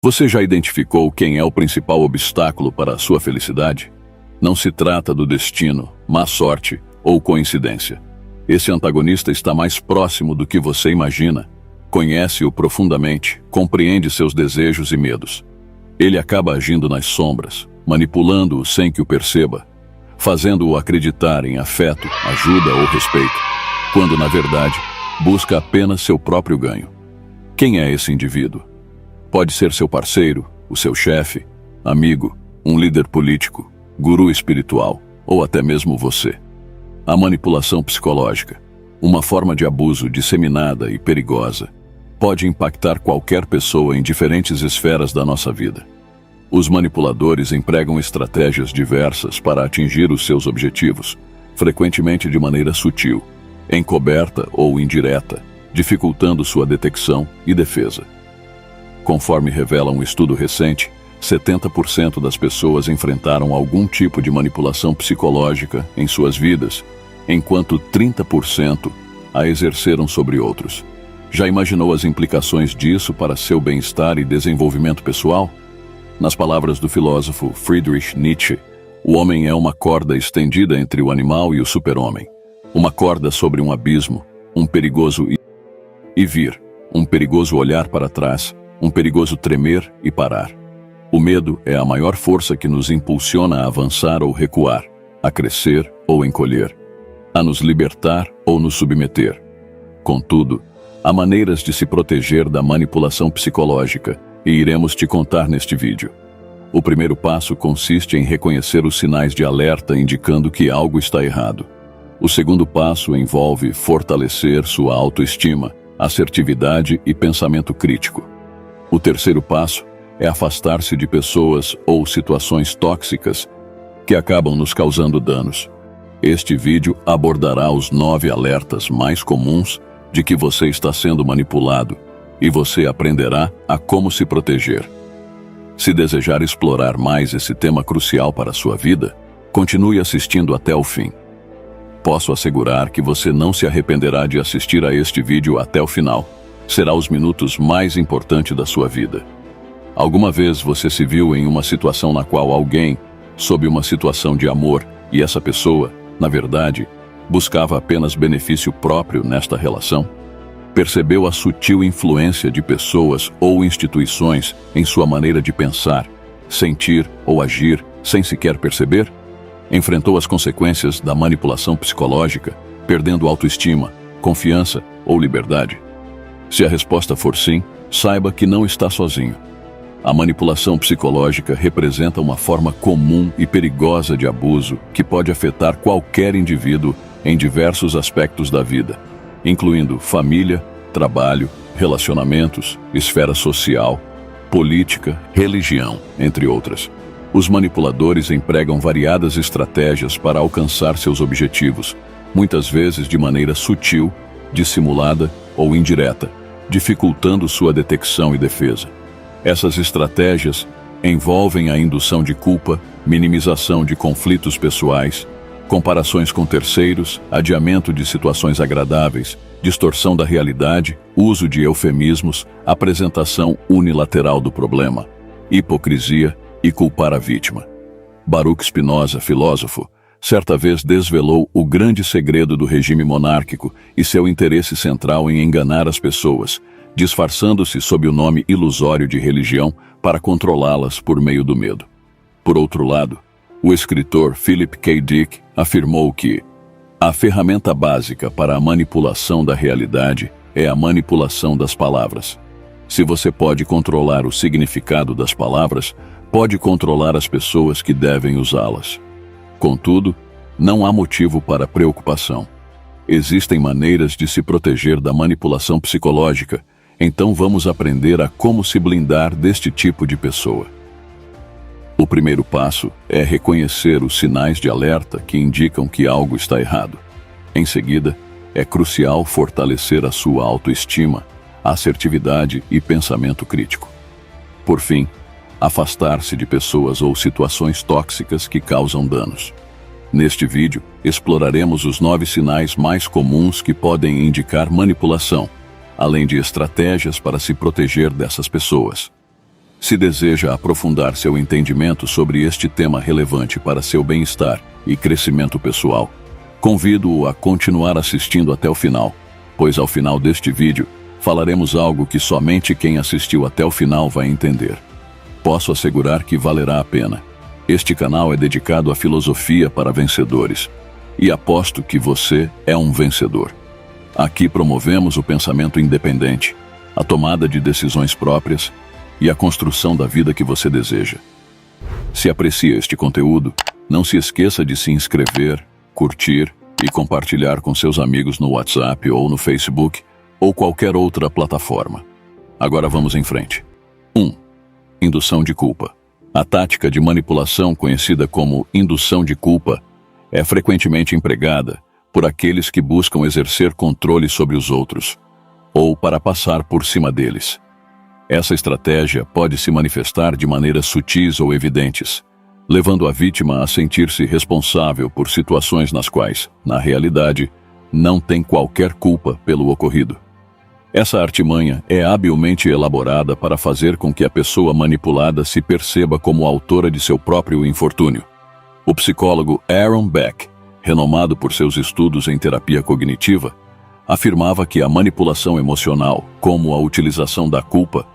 Você já identificou quem é o principal obstáculo para a sua felicidade? Não se trata do destino, má sorte ou coincidência. Esse antagonista está mais próximo do que você imagina. Conhece-o profundamente, compreende seus desejos e medos. Ele acaba agindo nas sombras, manipulando-o sem que o perceba, fazendo-o acreditar em afeto, ajuda ou respeito, quando, na verdade, busca apenas seu próprio ganho. Quem é esse indivíduo? Pode ser seu parceiro, o seu chefe, amigo, um líder político, guru espiritual ou até mesmo você. A manipulação psicológica, uma forma de abuso disseminada e perigosa, pode impactar qualquer pessoa em diferentes esferas da nossa vida. Os manipuladores empregam estratégias diversas para atingir os seus objetivos, frequentemente de maneira sutil, encoberta ou indireta, dificultando sua detecção e defesa. Conforme revela um estudo recente, 70% das pessoas enfrentaram algum tipo de manipulação psicológica em suas vidas, enquanto 30% a exerceram sobre outros. Já imaginou as implicações disso para seu bem-estar e desenvolvimento pessoal? Nas palavras do filósofo Friedrich Nietzsche, o homem é uma corda estendida entre o animal e o super-homem. Uma corda sobre um abismo, um perigoso ir e vir, um perigoso olhar para trás, um perigoso tremer e parar. O medo é a maior força que nos impulsiona a avançar ou recuar, a crescer ou encolher, a nos libertar ou nos submeter. Contudo, há maneiras de se proteger da manipulação psicológica e iremos te contar neste vídeo. O primeiro passo consiste em reconhecer os sinais de alerta indicando que algo está errado. O segundo passo envolve fortalecer sua autoestima, assertividade e pensamento crítico. O terceiro passo é afastar-se de pessoas ou situações tóxicas que acabam nos causando danos. Este vídeo abordará os 9 alertas mais comuns de que você está sendo manipulado e você aprenderá a como se proteger. Se desejar explorar mais esse tema crucial para a sua vida, continue assistindo até o fim. Posso assegurar que você não se arrependerá de assistir a este vídeo até o final. Será os minutos mais importantes da sua vida. Alguma vez você se viu em uma situação na qual alguém, sob uma situação de amor, e essa pessoa, na verdade, buscava apenas benefício próprio nesta relação? Percebeu a sutil influência de pessoas ou instituições em sua maneira de pensar, sentir ou agir sem sequer perceber? Enfrentou as consequências da manipulação psicológica, perdendo autoestima, confiança ou liberdade? Se a resposta for sim, saiba que não está sozinho. A manipulação psicológica representa uma forma comum e perigosa de abuso que pode afetar qualquer indivíduo em diversos aspectos da vida, incluindo família, trabalho, relacionamentos, esfera social, política, religião, entre outras. Os manipuladores empregam variadas estratégias para alcançar seus objetivos, muitas vezes de maneira sutil, dissimulada ou indireta, dificultando sua detecção e defesa. Essas estratégias envolvem a indução de culpa, minimização de conflitos pessoais, comparações com terceiros, adiamento de situações agradáveis, distorção da realidade, uso de eufemismos, apresentação unilateral do problema, hipocrisia e culpar a vítima. Baruch Spinoza, filósofo, certa vez desvelou o grande segredo do regime monárquico e seu interesse central em enganar as pessoas, disfarçando-se sob o nome ilusório de religião para controlá-las por meio do medo. Por outro lado, o escritor Philip K. Dick afirmou que a ferramenta básica para a manipulação da realidade é a manipulação das palavras. Se você pode controlar o significado das palavras, pode controlar as pessoas que devem usá-las. Contudo, não há motivo para preocupação. Existem maneiras de se proteger da manipulação psicológica, então vamos aprender a como se blindar deste tipo de pessoa. O primeiro passo é reconhecer os sinais de alerta que indicam que algo está errado. Em seguida, é crucial fortalecer a sua autoestima, assertividade e pensamento crítico. Por fim, afastar-se de pessoas ou situações tóxicas que causam danos. Neste vídeo, exploraremos os 9 sinais mais comuns que podem indicar manipulação, além de estratégias para se proteger dessas pessoas. Se deseja aprofundar seu entendimento sobre este tema relevante para seu bem-estar e crescimento pessoal, convido-o a continuar assistindo até o final, pois ao final deste vídeo falaremos algo que somente quem assistiu até o final vai entender. Posso assegurar que valerá a pena. Este canal é dedicado à filosofia para vencedores, e aposto que você é um vencedor. Aqui promovemos o pensamento independente, a tomada de decisões próprias e a construção da vida que você deseja. Se aprecia este conteúdo, não se esqueça de se inscrever, curtir e compartilhar com seus amigos no WhatsApp ou no Facebook ou qualquer outra plataforma. Agora vamos em frente. 1. Indução de culpa. A tática de manipulação conhecida como indução de culpa é frequentemente empregada por aqueles que buscam exercer controle sobre os outros ou para passar por cima deles. Essa estratégia pode se manifestar de maneiras sutis ou evidentes, levando a vítima a sentir-se responsável por situações nas quais, na realidade, não tem qualquer culpa pelo ocorrido. Essa artimanha é habilmente elaborada para fazer com que a pessoa manipulada se perceba como autora de seu próprio infortúnio. O psicólogo Aaron Beck, renomado por seus estudos em terapia cognitiva, afirmava que a manipulação emocional, como a utilização da culpa,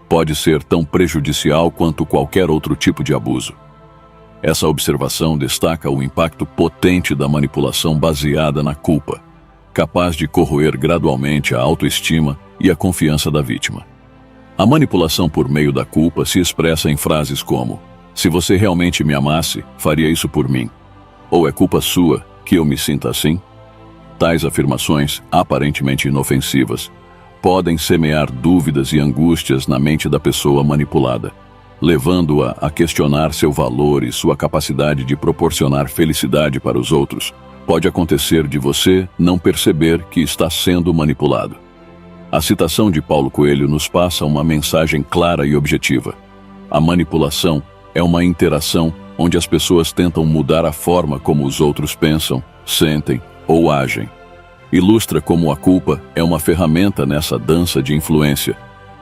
pode ser tão prejudicial quanto qualquer outro tipo de abuso. Essa observação destaca o impacto potente da manipulação baseada na culpa, capaz de corroer gradualmente a autoestima e a confiança da vítima. A manipulação por meio da culpa se expressa em frases como: "Se você realmente me amasse, faria isso por mim", ou "É culpa sua que eu me sinta assim". Tais afirmações, aparentemente inofensivas, podem semear dúvidas e angústias na mente da pessoa manipulada, levando-a a questionar seu valor e sua capacidade de proporcionar felicidade para os outros. Pode acontecer de você não perceber que está sendo manipulado. A citação de Paulo Coelho nos passa uma mensagem clara e objetiva. A manipulação é uma interação onde as pessoas tentam mudar a forma como os outros pensam, sentem ou agem. Ilustra como a culpa é uma ferramenta nessa dança de influência,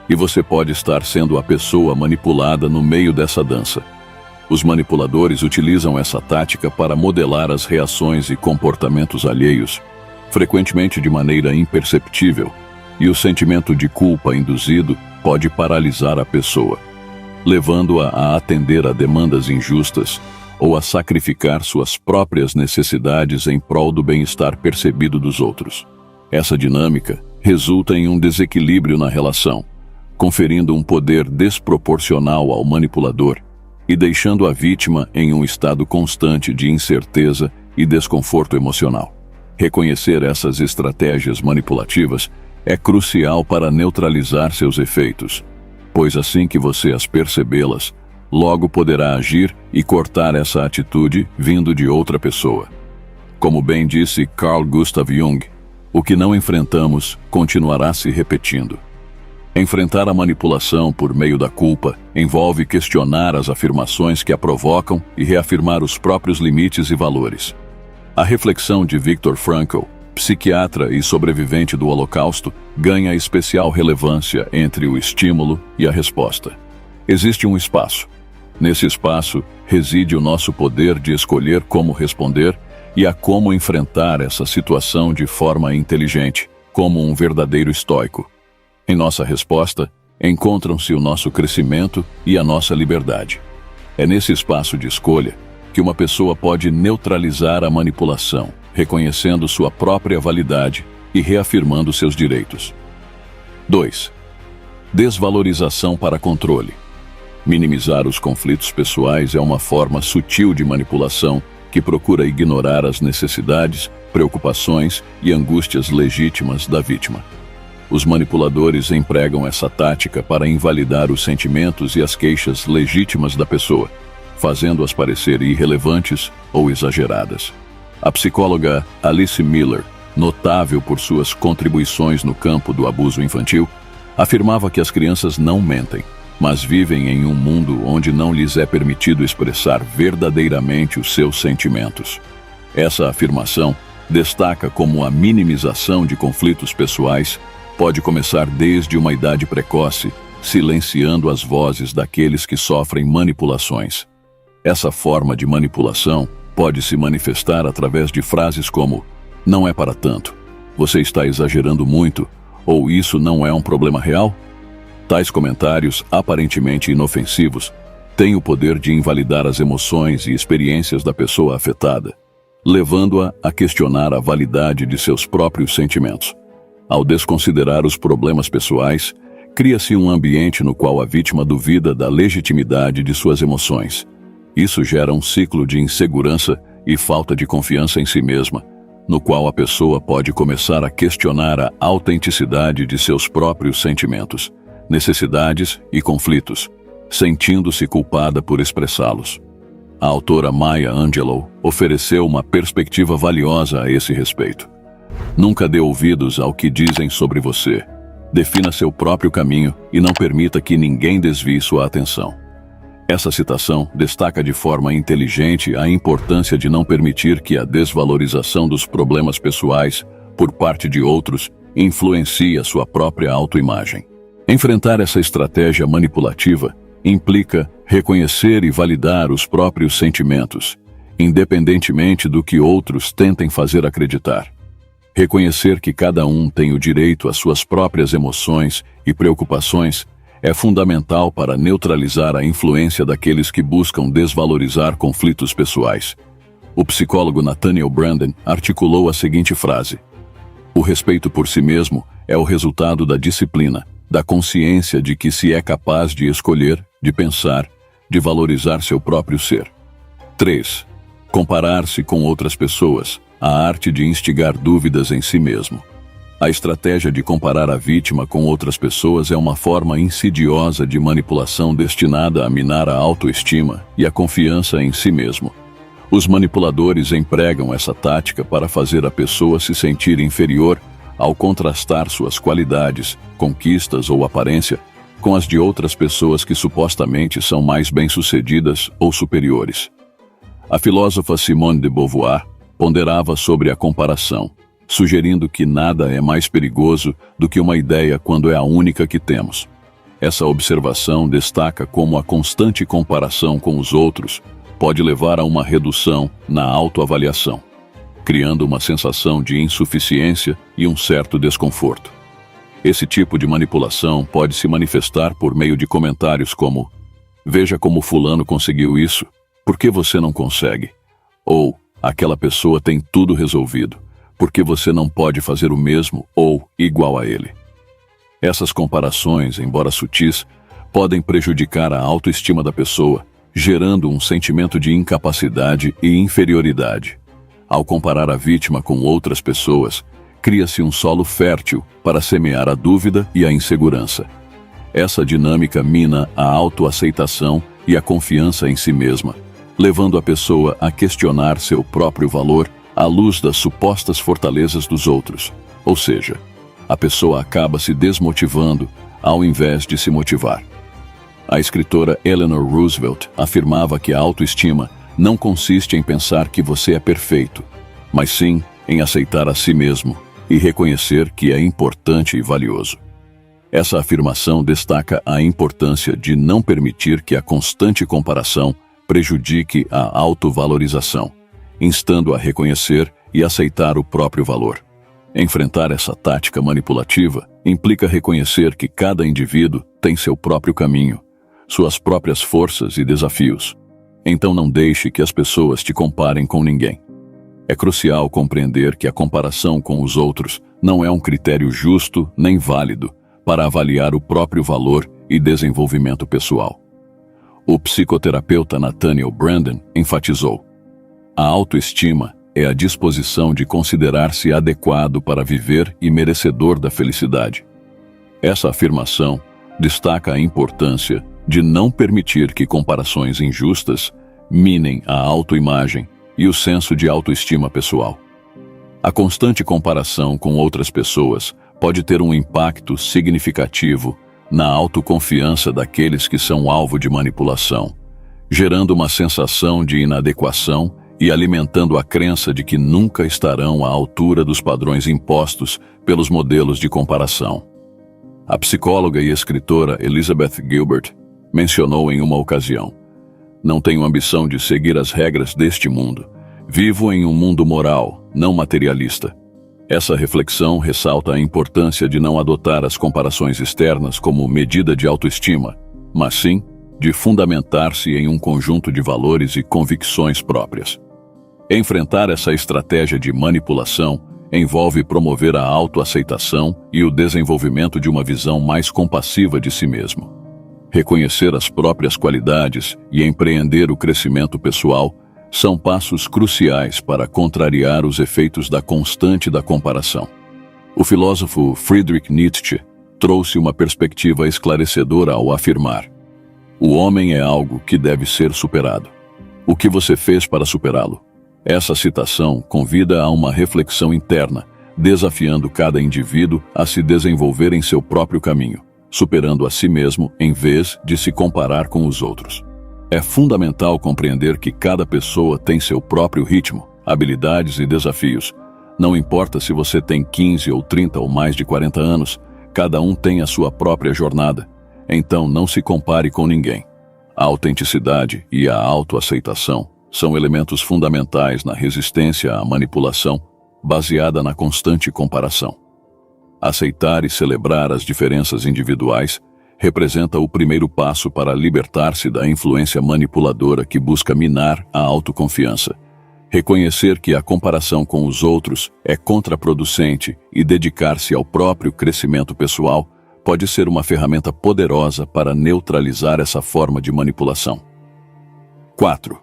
e você pode estar sendo a pessoa manipulada no meio dessa dança. Os manipuladores utilizam essa tática para modelar as reações e comportamentos alheios, frequentemente de maneira imperceptível, e o sentimento de culpa induzido pode paralisar a pessoa, levando-a a atender a demandas injustas ou a sacrificar suas próprias necessidades em prol do bem-estar percebido dos outros. Essa dinâmica resulta em um desequilíbrio na relação, conferindo um poder desproporcional ao manipulador e deixando a vítima em um estado constante de incerteza e desconforto emocional. Reconhecer essas estratégias manipulativas é crucial para neutralizar seus efeitos, pois assim que você as percebê-las, logo poderá agir e cortar essa atitude vindo de outra pessoa. Como bem disse Carl Gustav Jung, o que não enfrentamos continuará se repetindo. Enfrentar a manipulação por meio da culpa envolve questionar as afirmações que a provocam e reafirmar os próprios limites e valores. A reflexão de Viktor Frankl, psiquiatra e sobrevivente do Holocausto, ganha especial relevância entre o estímulo e a resposta. Existe um espaço. Nesse espaço reside o nosso poder de escolher como responder e a como enfrentar essa situação de forma inteligente, como um verdadeiro estoico. Em nossa resposta, encontram-se o nosso crescimento e a nossa liberdade. É nesse espaço de escolha que uma pessoa pode neutralizar a manipulação, reconhecendo sua própria validade e reafirmando seus direitos. 2. Desvalorização para controle. Minimizar os conflitos pessoais é uma forma sutil de manipulação que procura ignorar as necessidades, preocupações e angústias legítimas da vítima. Os manipuladores empregam essa tática para invalidar os sentimentos e as queixas legítimas da pessoa, fazendo-as parecer irrelevantes ou exageradas. A psicóloga Alice Miller, notável por suas contribuições no campo do abuso infantil, afirmava que as crianças não mentem, mas vivem em um mundo onde não lhes é permitido expressar verdadeiramente os seus sentimentos. Essa afirmação destaca como a minimização de conflitos pessoais pode começar desde uma idade precoce silenciando as vozes daqueles que sofrem manipulações. Essa forma de manipulação pode se manifestar através de frases como "não é para tanto", "você está exagerando muito" ou "isso não é um problema real". Tais comentários, aparentemente inofensivos, têm o poder de invalidar as emoções e experiências da pessoa afetada, levando-a a questionar a validade de seus próprios sentimentos. Ao desconsiderar os problemas pessoais, cria-se um ambiente no qual a vítima duvida da legitimidade de suas emoções. Isso gera um ciclo de insegurança e falta de confiança em si mesma, no qual a pessoa pode começar a questionar a autenticidade de seus próprios sentimentos, necessidades e conflitos, sentindo-se culpada por expressá-los. A autora Maya Angelou ofereceu uma perspectiva valiosa a esse respeito. Nunca dê ouvidos ao que dizem sobre você. Defina seu próprio caminho e não permita que ninguém desvie sua atenção. Essa citação destaca de forma inteligente a importância de não permitir que a desvalorização dos problemas pessoais por parte de outros influencie a sua própria autoimagem. Enfrentar essa estratégia manipulativa implica reconhecer e validar os próprios sentimentos, independentemente do que outros tentem fazer acreditar. Reconhecer que cada um tem o direito às suas próprias emoções e preocupações é fundamental para neutralizar a influência daqueles que buscam desvalorizar conflitos pessoais. O psicólogo Nathaniel Branden articulou a seguinte frase: "O respeito por si mesmo é o resultado da disciplina, da consciência de que se é capaz de escolher, de pensar, de valorizar seu próprio ser." 3. Comparar-se com outras pessoas, a arte de instigar dúvidas em si mesmo. A estratégia de comparar a vítima com outras pessoas é uma forma insidiosa de manipulação destinada a minar a autoestima e a confiança em si mesmo. Os manipuladores empregam essa tática para fazer a pessoa se sentir inferior ao contrastar suas qualidades, conquistas ou aparência com as de outras pessoas que supostamente são mais bem-sucedidas ou superiores. A filósofa Simone de Beauvoir ponderava sobre a comparação, sugerindo que nada é mais perigoso do que uma ideia quando é a única que temos. Essa observação destaca como a constante comparação com os outros pode levar a uma redução na autoavaliação, criando uma sensação de insuficiência e um certo desconforto. Esse tipo de manipulação pode se manifestar por meio de comentários como "veja como fulano conseguiu isso, por que você não consegue?" ou "aquela pessoa tem tudo resolvido, por que você não pode fazer o mesmo ou igual a ele?" Essas comparações, embora sutis, podem prejudicar a autoestima da pessoa, gerando um sentimento de incapacidade e inferioridade. Ao comparar a vítima com outras pessoas, cria-se um solo fértil para semear a dúvida e a insegurança. Essa dinâmica mina a autoaceitação e a confiança em si mesma, levando a pessoa a questionar seu próprio valor à luz das supostas fortalezas dos outros. Ou seja, a pessoa acaba se desmotivando ao invés de se motivar. A escritora Eleanor Roosevelt afirmava que a autoestima não consiste em pensar que você é perfeito, mas sim em aceitar a si mesmo e reconhecer que é importante e valioso. Essa afirmação destaca a importância de não permitir que a constante comparação prejudique a autovalorização, instando a reconhecer e aceitar o próprio valor. Enfrentar essa tática manipulativa implica reconhecer que cada indivíduo tem seu próprio caminho, suas próprias forças e desafios. Então não deixe que as pessoas te comparem com ninguém. É crucial compreender que a comparação com os outros não é um critério justo nem válido para avaliar o próprio valor e desenvolvimento pessoal. O psicoterapeuta Nathaniel Branden enfatizou: "A autoestima é a disposição de considerar-se adequado para viver e merecedor da felicidade." Essa afirmação destaca a importância de não permitir que comparações injustas minem a autoimagem e o senso de autoestima pessoal. A constante comparação com outras pessoas pode ter um impacto significativo na autoconfiança daqueles que são alvo de manipulação, gerando uma sensação de inadequação e alimentando a crença de que nunca estarão à altura dos padrões impostos pelos modelos de comparação. A psicóloga e escritora Elizabeth Gilbert mencionou em uma ocasião: "Não tenho ambição de seguir as regras deste mundo. Vivo em um mundo moral, não materialista." Essa reflexão ressalta a importância de não adotar as comparações externas como medida de autoestima, mas sim de fundamentar-se em um conjunto de valores e convicções próprias. Enfrentar essa estratégia de manipulação envolve promover a autoaceitação e o desenvolvimento de uma visão mais compassiva de si mesmo. Reconhecer as próprias qualidades e empreender o crescimento pessoal são passos cruciais para contrariar os efeitos da constante da comparação. O filósofo Friedrich Nietzsche trouxe uma perspectiva esclarecedora ao afirmar: "O homem é algo que deve ser superado. O que você fez para superá-lo?" Essa citação convida a uma reflexão interna, desafiando cada indivíduo a se desenvolver em seu próprio caminho, superando a si mesmo em vez de se comparar com os outros. É fundamental compreender que cada pessoa tem seu próprio ritmo, habilidades e desafios. Não importa se você tem 15 ou 30 ou mais de 40 anos, cada um tem a sua própria jornada. Então não se compare com ninguém. A autenticidade e a autoaceitação são elementos fundamentais na resistência à manipulação, baseada na constante comparação. Aceitar e celebrar as diferenças individuais representa o primeiro passo para libertar-se da influência manipuladora que busca minar a autoconfiança. Reconhecer que a comparação com os outros é contraproducente e dedicar-se ao próprio crescimento pessoal pode ser uma ferramenta poderosa para neutralizar essa forma de manipulação. 4.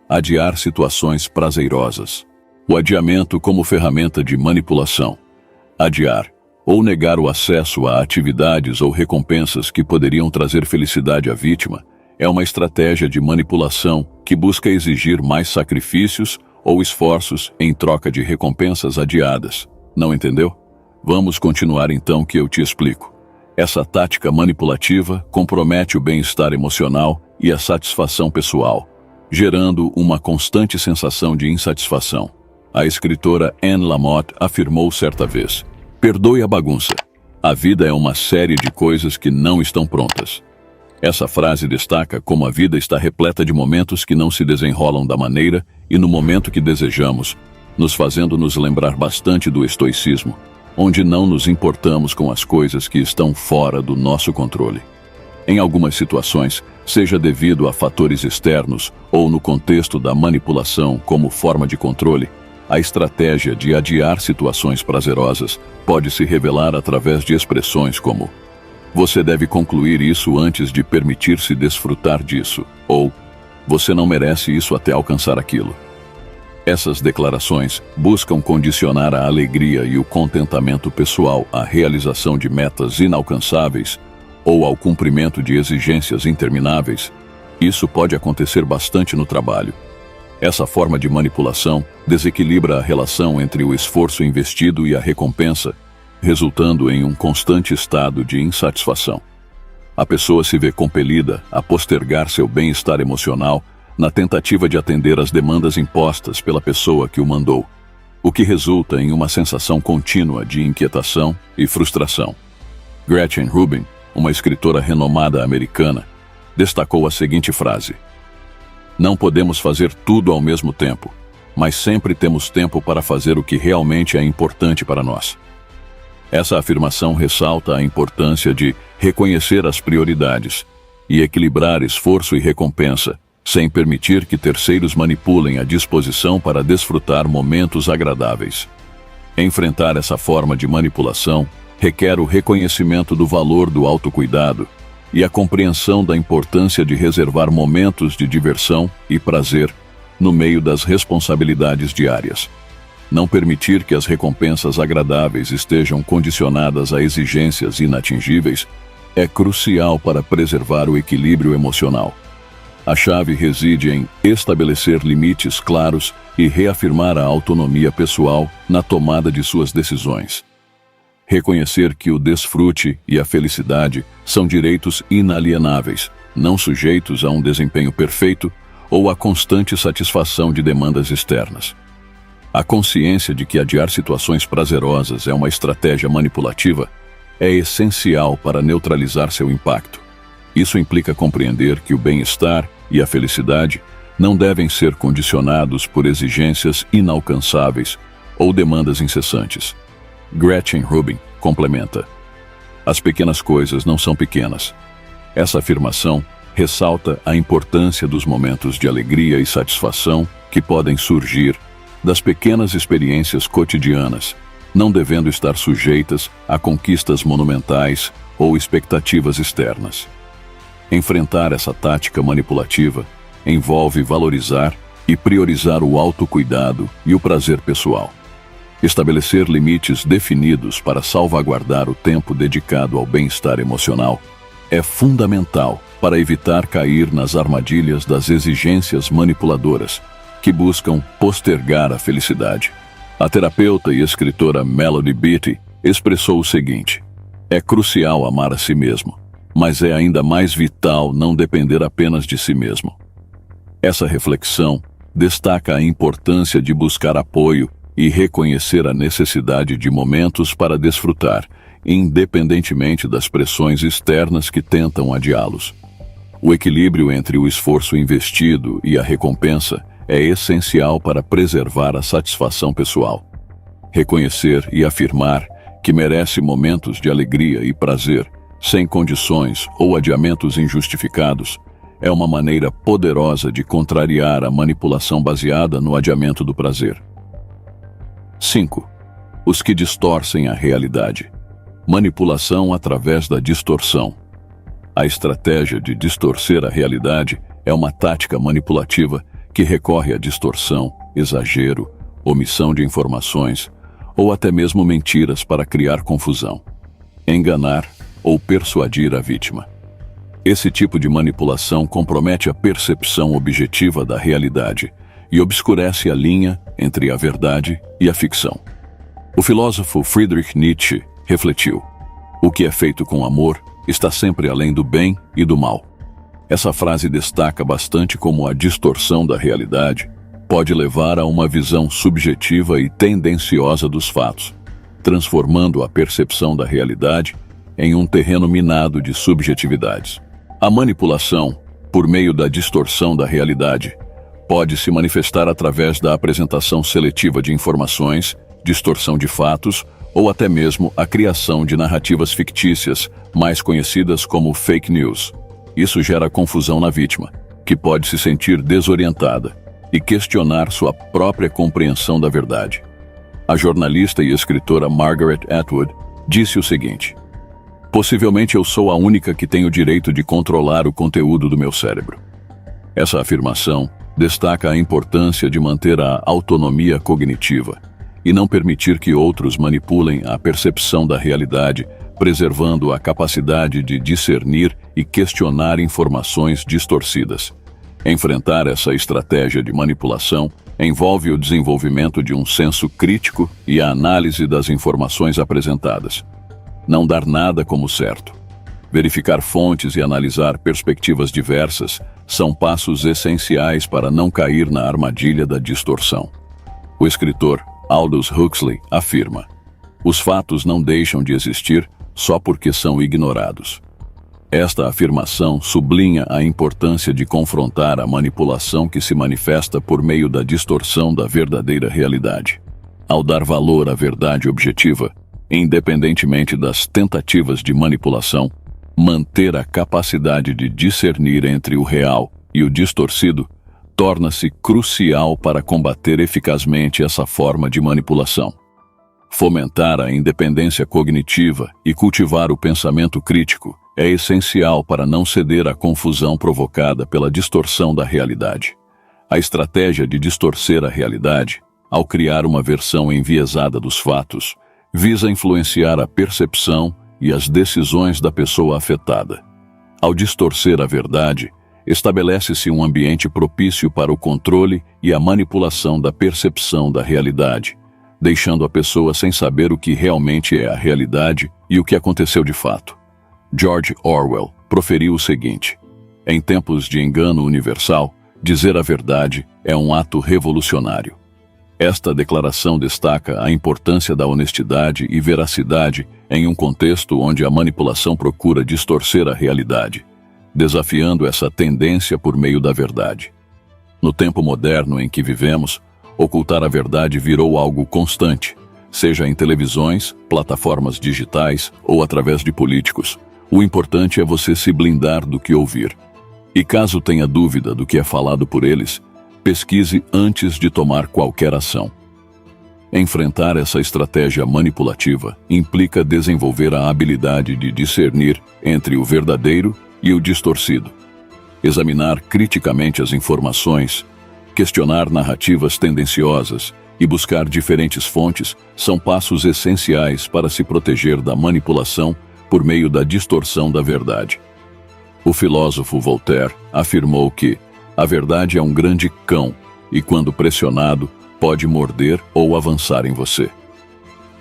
Adiar situações prazerosas. O adiamento como ferramenta de manipulação. Adiar ou negar o acesso a atividades ou recompensas que poderiam trazer felicidade à vítima é uma estratégia de manipulação que busca exigir mais sacrifícios ou esforços em troca de recompensas adiadas. Não entendeu? Vamos continuar então que eu te explico. Essa tática manipulativa compromete o bem-estar emocional e a satisfação pessoal, gerando uma constante sensação de insatisfação. A escritora Anne Lamott afirmou certa vez: "Perdoe a bagunça. A vida é uma série de coisas que não estão prontas." Essa frase destaca como a vida está repleta de momentos que não se desenrolam da maneira e no momento que desejamos, nos fazendo nos lembrar bastante do estoicismo, onde não nos importamos com as coisas que estão fora do nosso controle. Em algumas situações, seja devido a fatores externos ou no contexto da manipulação como forma de controle, a estratégia de adiar situações prazerosas pode se revelar através de expressões como: "Você deve concluir isso antes de permitir-se desfrutar disso", ou "Você não merece isso até alcançar aquilo." Essas declarações buscam condicionar a alegria e o contentamento pessoal à realização de metas inalcançáveis ou ao cumprimento de exigências intermináveis. Isso pode acontecer bastante no trabalho. Essa forma de manipulação desequilibra a relação entre o esforço investido e a recompensa, resultando em um constante estado de insatisfação. A pessoa se vê compelida a postergar seu bem-estar emocional na tentativa de atender às demandas impostas pela pessoa que o mandou, o que resulta em uma sensação contínua de inquietação e frustração. Gretchen Rubin, uma escritora renomada americana, destacou a seguinte frase: "Não podemos fazer tudo ao mesmo tempo, mas sempre temos tempo para fazer o que realmente é importante para nós." Essa afirmação ressalta a importância de reconhecer as prioridades e equilibrar esforço e recompensa, sem permitir que terceiros manipulem a disposição para desfrutar momentos agradáveis. Enfrentar essa forma de manipulação requer o reconhecimento do valor do autocuidado e a compreensão da importância de reservar momentos de diversão e prazer no meio das responsabilidades diárias. Não permitir que as recompensas agradáveis estejam condicionadas a exigências inatingíveis é crucial para preservar o equilíbrio emocional. A chave reside em estabelecer limites claros e reafirmar a autonomia pessoal na tomada de suas decisões. Reconhecer que o desfrute e a felicidade são direitos inalienáveis, não sujeitos a um desempenho perfeito ou à constante satisfação de demandas externas. A consciência de que adiar situações prazerosas é uma estratégia manipulativa é essencial para neutralizar seu impacto. Isso implica compreender que o bem-estar e a felicidade não devem ser condicionados por exigências inalcançáveis ou demandas incessantes. Gretchen Rubin complementa: as pequenas coisas não são pequenas. Essa afirmação ressalta a importância dos momentos de alegria e satisfação que podem surgir das pequenas experiências cotidianas, não devendo estar sujeitas a conquistas monumentais ou expectativas externas. Enfrentar essa tática manipulativa envolve valorizar e priorizar o autocuidado e o prazer pessoal. Estabelecer limites definidos para salvaguardar o tempo dedicado ao bem-estar emocional é fundamental para evitar cair nas armadilhas das exigências manipuladoras que buscam postergar a felicidade. A terapeuta e escritora Melody Beattie expressou o seguinte: é crucial amar a si mesmo, mas é ainda mais vital não depender apenas de si mesmo. Essa reflexão destaca a importância de buscar apoio e reconhecer a necessidade de momentos para desfrutar, independentemente das pressões externas que tentam adiá-los. O equilíbrio entre o esforço investido e a recompensa é essencial para preservar a satisfação pessoal. Reconhecer e afirmar que merece momentos de alegria e prazer, sem condições ou adiamentos injustificados, é uma maneira poderosa de contrariar a manipulação baseada no adiamento do prazer. 5. Os que distorcem a realidade. Manipulação através da distorção. A estratégia de distorcer a realidade é uma tática manipulativa que recorre à distorção, exagero, omissão de informações ou até mesmo mentiras para criar confusão, enganar ou persuadir a vítima. Esse tipo de manipulação compromete a percepção objetiva da realidade e obscurece a linha entre a verdade e a ficção. O filósofo Friedrich Nietzsche refletiu: o que é feito com amor está sempre além do bem e do mal. Essa frase destaca bastante como a distorção da realidade pode levar a uma visão subjetiva e tendenciosa dos fatos, transformando a percepção da realidade em um terreno minado de subjetividades. A manipulação, por meio da distorção da realidade, pode se manifestar através da apresentação seletiva de informações, distorção de fatos ou até mesmo a criação de narrativas fictícias, mais conhecidas como fake news. Isso gera confusão na vítima, que pode se sentir desorientada e questionar sua própria compreensão da verdade. A jornalista e escritora Margaret Atwood disse o seguinte: possivelmente eu sou a única que tem o direito de controlar o conteúdo do meu cérebro. Essa afirmação destaca a importância de manter a autonomia cognitiva e não permitir que outros manipulem a percepção da realidade, preservando a capacidade de discernir e questionar informações distorcidas. Enfrentar essa estratégia de manipulação envolve o desenvolvimento de um senso crítico e a análise das informações apresentadas. Não dar nada como certo. Verificar fontes e analisar perspectivas diversas são passos essenciais para não cair na armadilha da distorção. O escritor Aldous Huxley afirma: os fatos não deixam de existir só porque são ignorados. Esta afirmação sublinha a importância de confrontar a manipulação que se manifesta por meio da distorção da verdadeira realidade. Ao dar valor à verdade objetiva, independentemente das tentativas de manipulação, manter a capacidade de discernir entre o real e o distorcido torna-se crucial para combater eficazmente essa forma de manipulação. Fomentar a independência cognitiva e cultivar o pensamento crítico é essencial para não ceder à confusão provocada pela distorção da realidade. A estratégia de distorcer a realidade, ao criar uma versão enviesada dos fatos, visa influenciar a percepção e as decisões da pessoa afetada. Ao distorcer a verdade, estabelece-se um ambiente propício para o controle e a manipulação da percepção da realidade, deixando a pessoa sem saber o que realmente é a realidade e o que aconteceu de fato. George Orwell proferiu o seguinte: em tempos de engano universal, dizer a verdade é um ato revolucionário. Esta declaração destaca a importância da honestidade e veracidade em um contexto onde a manipulação procura distorcer a realidade, desafiando essa tendência por meio da verdade. No tempo moderno em que vivemos, ocultar a verdade virou algo constante, seja em televisões, plataformas digitais ou através de políticos. O importante é você se blindar do que ouvir. E caso tenha dúvida do que é falado por eles, pesquise antes de tomar qualquer ação. Enfrentar essa estratégia manipulativa implica desenvolver a habilidade de discernir entre o verdadeiro e o distorcido. Examinar criticamente as informações, questionar narrativas tendenciosas e buscar diferentes fontes são passos essenciais para se proteger da manipulação por meio da distorção da verdade. O filósofo Voltaire afirmou que a verdade é um grande cão e, quando pressionado, pode morder ou avançar em você.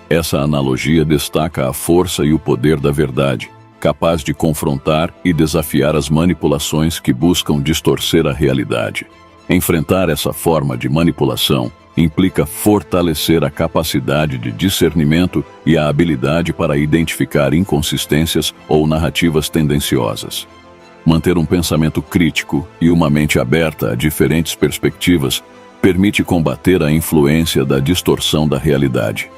Essa analogia destaca a força e o poder da verdade, capaz de confrontar e desafiar as manipulações que buscam distorcer a realidade. Enfrentar essa forma de manipulação implica fortalecer a capacidade de discernimento e a habilidade para identificar inconsistências ou narrativas tendenciosas. Manter um pensamento crítico e uma mente aberta a diferentes perspectivas permite combater a influência da distorção da realidade.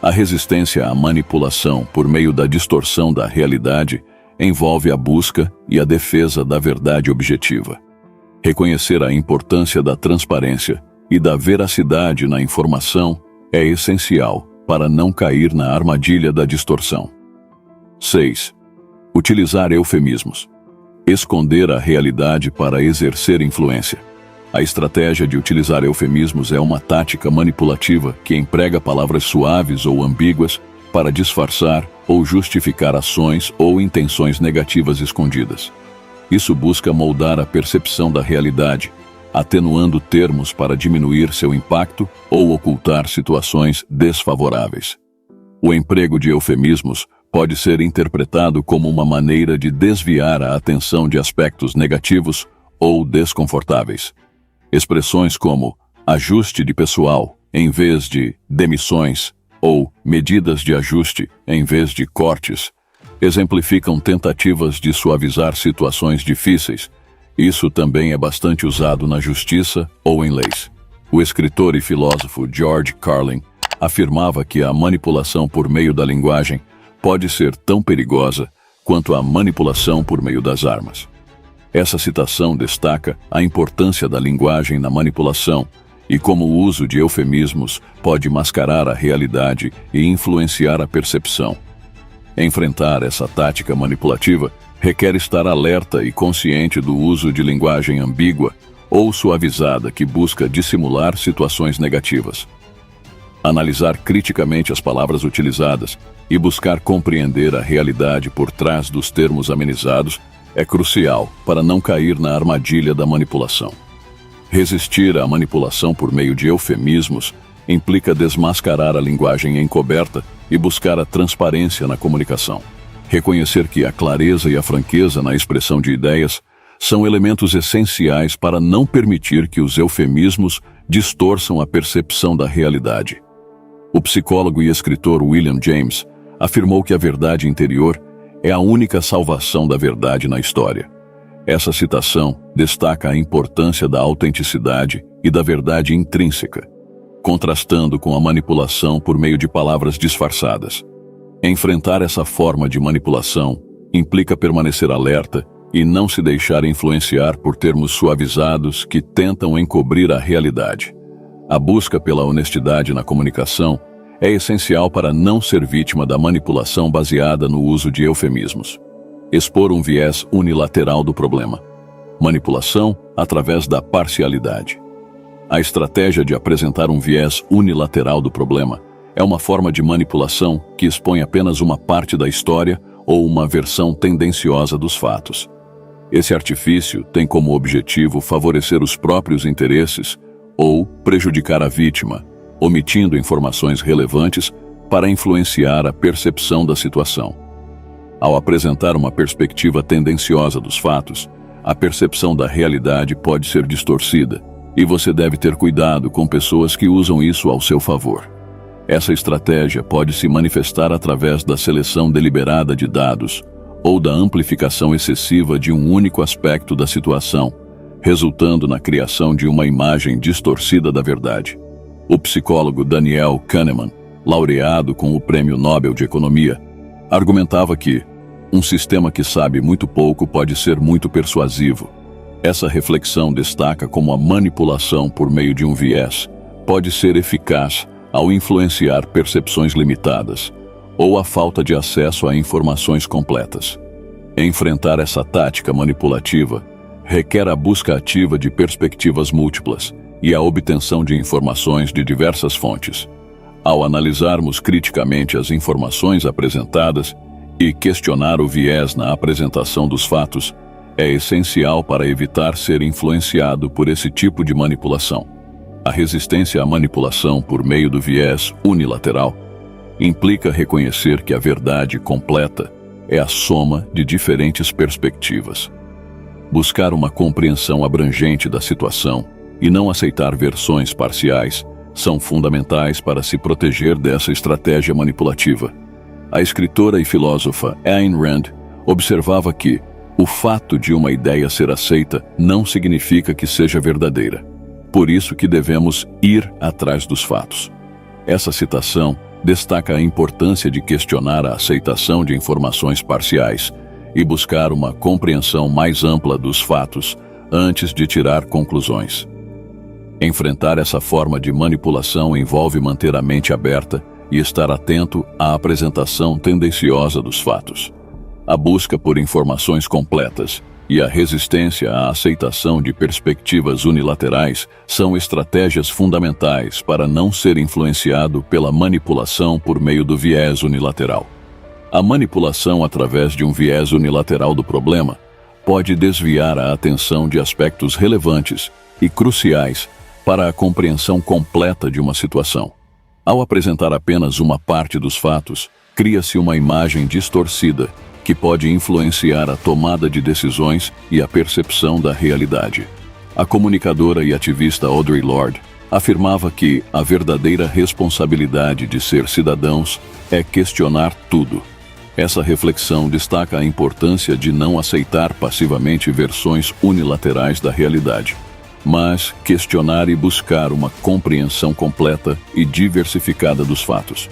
A resistência à manipulação por meio da distorção da realidade envolve a busca e a defesa da verdade objetiva. Reconhecer a importância da transparência e da veracidade na informação é essencial para não cair na armadilha da distorção. 6. Utilizar eufemismos. Esconder a realidade para exercer influência. A estratégia de utilizar eufemismos é uma tática manipulativa que emprega palavras suaves ou ambíguas para disfarçar ou justificar ações ou intenções negativas escondidas. Isso busca moldar a percepção da realidade, atenuando termos para diminuir seu impacto ou ocultar situações desfavoráveis. O emprego de eufemismos pode ser interpretado como uma maneira de desviar a atenção de aspectos negativos ou desconfortáveis. Expressões como ajuste de pessoal em vez de demissões ou medidas de ajuste em vez de cortes exemplificam tentativas de suavizar situações difíceis. Isso também é bastante usado na justiça ou em leis. O escritor e filósofo George Carlin afirmava que a manipulação por meio da linguagem pode ser tão perigosa quanto a manipulação por meio das armas. Essa citação destaca a importância da linguagem na manipulação e como o uso de eufemismos pode mascarar a realidade e influenciar a percepção. Enfrentar essa tática manipulativa requer estar alerta e consciente do uso de linguagem ambígua ou suavizada que busca dissimular situações negativas. Analisar criticamente as palavras utilizadas e buscar compreender a realidade por trás dos termos amenizados é crucial para não cair na armadilha da manipulação. Resistir à manipulação por meio de eufemismos implica desmascarar a linguagem encoberta e buscar a transparência na comunicação. Reconhecer que a clareza e a franqueza na expressão de ideias são elementos essenciais para não permitir que os eufemismos distorçam a percepção da realidade. O psicólogo e escritor William James afirmou que a verdade interior é a única salvação da verdade na história. Essa citação destaca a importância da autenticidade e da verdade intrínseca, contrastando com a manipulação por meio de palavras disfarçadas. Enfrentar essa forma de manipulação implica permanecer alerta e não se deixar influenciar por termos suavizados que tentam encobrir a realidade. A busca pela honestidade na comunicação é essencial para não ser vítima da manipulação baseada no uso de eufemismos. Expor um viés unilateral do problema. Manipulação através da parcialidade. A estratégia de apresentar um viés unilateral do problema é uma forma de manipulação que expõe apenas uma parte da história ou uma versão tendenciosa dos fatos. Esse artifício tem como objetivo favorecer os próprios interesses ou prejudicar a vítima, omitindo informações relevantes para influenciar a percepção da situação. Ao apresentar uma perspectiva tendenciosa dos fatos, a percepção da realidade pode ser distorcida E você deve ter cuidado com pessoas que usam isso ao seu favor. Essa estratégia pode se manifestar através da seleção deliberada de dados ou da amplificação excessiva de um único aspecto da situação, resultando na criação de uma imagem distorcida da verdade. O psicólogo Daniel Kahneman, laureado com o Prêmio Nobel de Economia, argumentava que um sistema que sabe muito pouco pode ser muito persuasivo. Essa reflexão destaca como a manipulação por meio de um viés pode ser eficaz ao influenciar percepções limitadas ou a falta de acesso a informações completas. Enfrentar essa tática manipulativa requer a busca ativa de perspectivas múltiplas e a obtenção de informações de diversas fontes. Ao analisarmos criticamente as informações apresentadas e questionar o viés na apresentação dos fatos, é essencial para evitar ser influenciado por esse tipo de manipulação. A resistência à manipulação por meio do viés unilateral implica reconhecer que a verdade completa é a soma de diferentes perspectivas. Buscar uma compreensão abrangente da situação e não aceitar versões parciais são fundamentais para se proteger dessa estratégia manipulativa. A escritora e filósofa Ayn Rand observava que o fato de uma ideia ser aceita não significa que seja verdadeira. Por isso que devemos ir atrás dos fatos. Essa citação destaca a importância de questionar a aceitação de informações parciais e buscar uma compreensão mais ampla dos fatos antes de tirar conclusões. Enfrentar essa forma de manipulação envolve manter a mente aberta e estar atento à apresentação tendenciosa dos fatos. A busca por informações completas e a resistência à aceitação de perspectivas unilaterais são estratégias fundamentais para não ser influenciado pela manipulação por meio do viés unilateral. A manipulação através de um viés unilateral do problema pode desviar a atenção de aspectos relevantes e cruciais para a compreensão completa de uma situação. Ao apresentar apenas uma parte dos fatos, cria-se uma imagem distorcida que pode influenciar a tomada de decisões e a percepção da realidade. A comunicadora e ativista Audre Lorde afirmava que a verdadeira responsabilidade de ser cidadãos é questionar tudo. Essa reflexão destaca a importância de não aceitar passivamente versões unilaterais da realidade, mas questionar e buscar uma compreensão completa e diversificada dos fatos.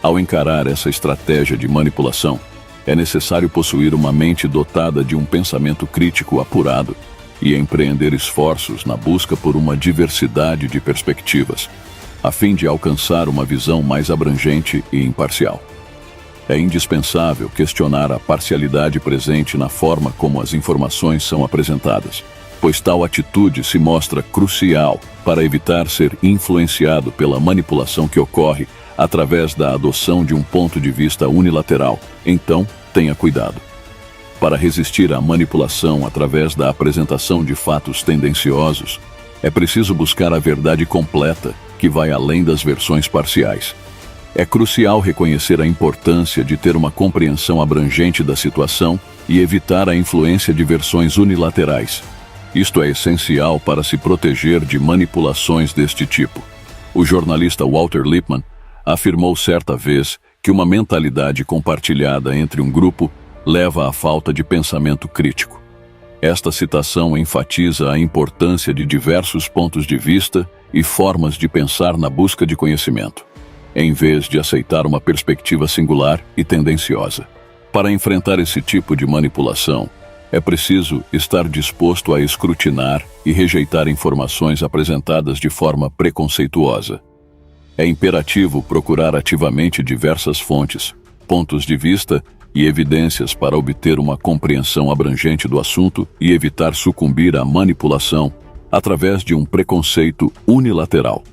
Ao encarar essa estratégia de manipulação, é necessário possuir uma mente dotada de um pensamento crítico apurado e empreender esforços na busca por uma diversidade de perspectivas, a fim de alcançar uma visão mais abrangente e imparcial. É indispensável questionar a parcialidade presente na forma como as informações são apresentadas, pois tal atitude se mostra crucial para evitar ser influenciado pela manipulação que ocorre através da adoção de um ponto de vista unilateral. Então, tenha cuidado. Para resistir à manipulação através da apresentação de fatos tendenciosos, é preciso buscar a verdade completa, que vai além das versões parciais. É crucial reconhecer a importância de ter uma compreensão abrangente da situação e evitar a influência de versões unilaterais. Isto é essencial para se proteger de manipulações deste tipo. O jornalista Walter Lippmann afirmou certa vez que uma mentalidade compartilhada entre um grupo leva à falta de pensamento crítico. Esta citação enfatiza a importância de diversos pontos de vista e formas de pensar na busca de conhecimento, em vez de aceitar uma perspectiva singular e tendenciosa. Para enfrentar esse tipo de manipulação, é preciso estar disposto a escrutinar e rejeitar informações apresentadas de forma preconceituosa. É imperativo procurar ativamente diversas fontes, pontos de vista e evidências para obter uma compreensão abrangente do assunto e evitar sucumbir à manipulação através de um preconceito unilateral.